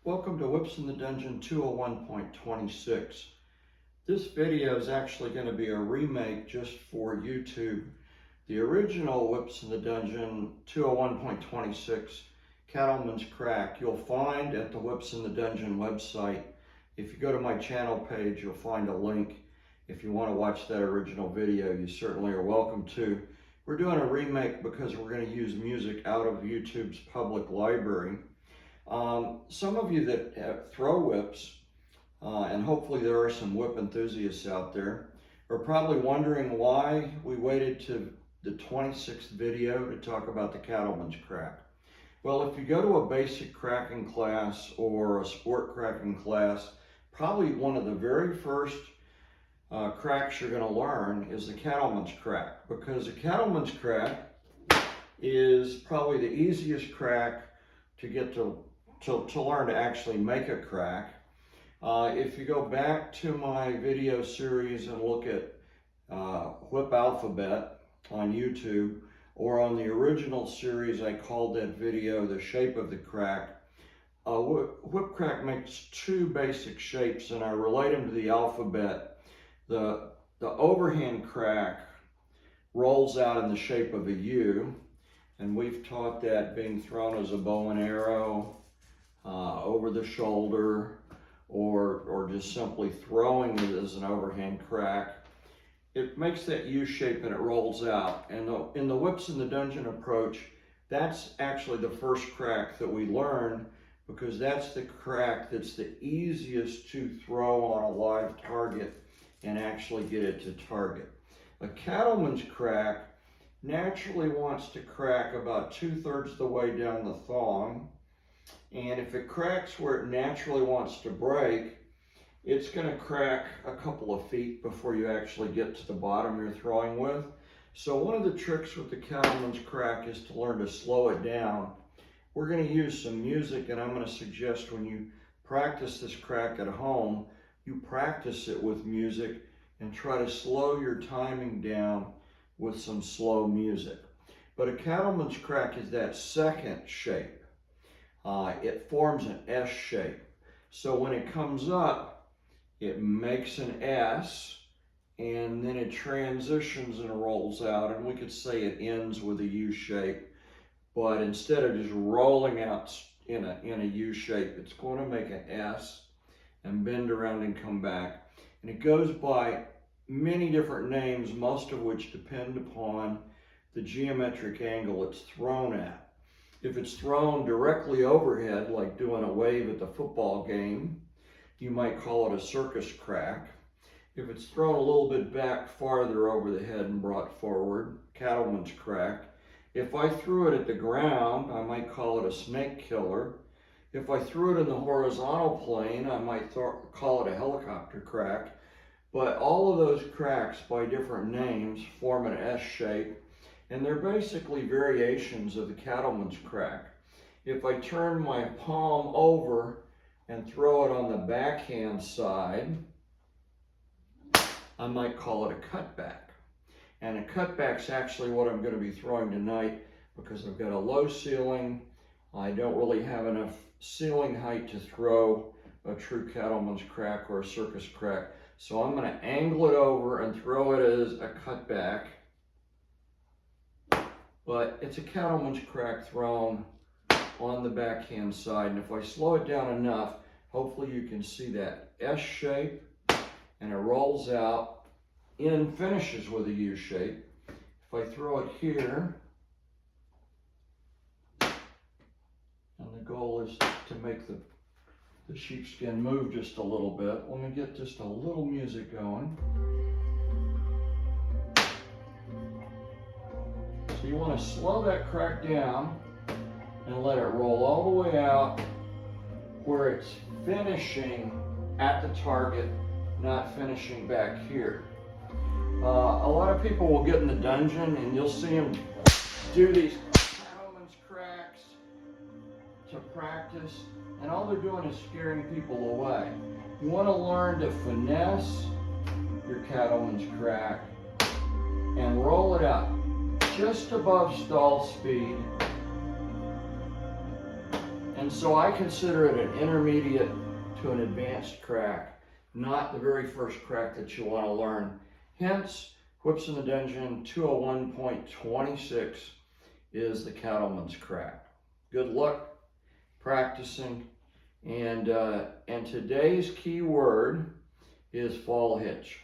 Welcome to Whips in the Dungeon 201.26. This video is actually going to be a remake just for YouTube. The original Whips in the Dungeon 201.26, Cattleman's Crack, you'll find at the Whips in the Dungeon website. If you go to my channel page, you'll find a link. If you want to watch that original video, you certainly are welcome to. We're doing a remake because we're going to use music out of YouTube's public library. Some of you that throw whips, and hopefully there are some whip enthusiasts out there, are probably wondering why we waited to the 26th video to talk about the Cattleman's Crack. Well, if you go to a basic cracking class or a sport cracking class, probably one of the very first cracks you're going to learn is the Cattleman's Crack, because the Cattleman's Crack is probably the easiest crack to get to learn to actually make a crack. If you go back to my video series and look at Whip Alphabet on YouTube, or on the original series, I called that video The Shape of the Crack. Whip crack makes two basic shapes, and I relate them to the alphabet. The overhand crack rolls out in the shape of a U, and we've taught that being thrown as a bow and arrow, over the shoulder, or just simply throwing it as an overhand crack. It makes that U shape and it rolls out. And in the Whips in the Dungeon approach, that's actually the first crack that we learn, because that's the crack that's the easiest to throw on a live target and actually get it to target. A Cattleman's Crack naturally wants to crack about 2/3 of the way down the thong. And if it cracks where it naturally wants to break, it's going to crack a couple of feet before you actually get to the bottom you're throwing with. So one of the tricks with the Cattleman's Crack is to learn to slow it down. We're going to use some music, and I'm going to suggest when you practice this crack at home, you practice it with music and try to slow your timing down with some slow music. But a Cattleman's Crack is that second shape. It forms an S shape. So when it comes up, it makes an S, and then it transitions and rolls out, and we could say it ends with a U shape. But instead of just rolling out in a U shape, it's going to make an S and bend around and come back. And it goes by many different names, most of which depend upon the geometric angle it's thrown at. If it's thrown directly overhead, like doing a wave at the football game, you might call it a circus crack. If it's thrown a little bit back farther over the head and brought forward, Cattleman's Crack. If I threw it at the ground, I might call it a snake killer. If I threw it in the horizontal plane, I might call it a helicopter crack. But all of those cracks by different names form an S shape, and they're basically variations of the Cattleman's Crack. If I turn my palm over and throw it on the backhand side, I might call it a cutback. And a cutback's actually what I'm going to be throwing tonight, because I've got a low ceiling. I don't really have enough ceiling height to throw a true Cattleman's Crack or a circus crack. So I'm going to angle it over and throw it as a cutback. But it's a Cattleman's Crack thrown on the backhand side. And if I slow it down enough, hopefully you can see that S shape, and it rolls out and finishes with a U shape. If I throw it here, and the goal is to make the sheepskin move just a little bit. Let me get just a little music going. So you want to slow that crack down and let it roll all the way out where it's finishing at the target, not finishing back here. A lot of people will get in the dungeon and you'll see them do these Cattleman's Cracks to practice, and all they're doing is scaring people away. You want to learn to finesse your Cattleman's Crack and roll it out just above stall speed, and And so I consider it an intermediate to an advanced crack, not the very first crack that you want to learn. Hence, Whips in the Dungeon 201.26 is the Cattleman's Crack. Good luck practicing. And today's key word is fall hitch.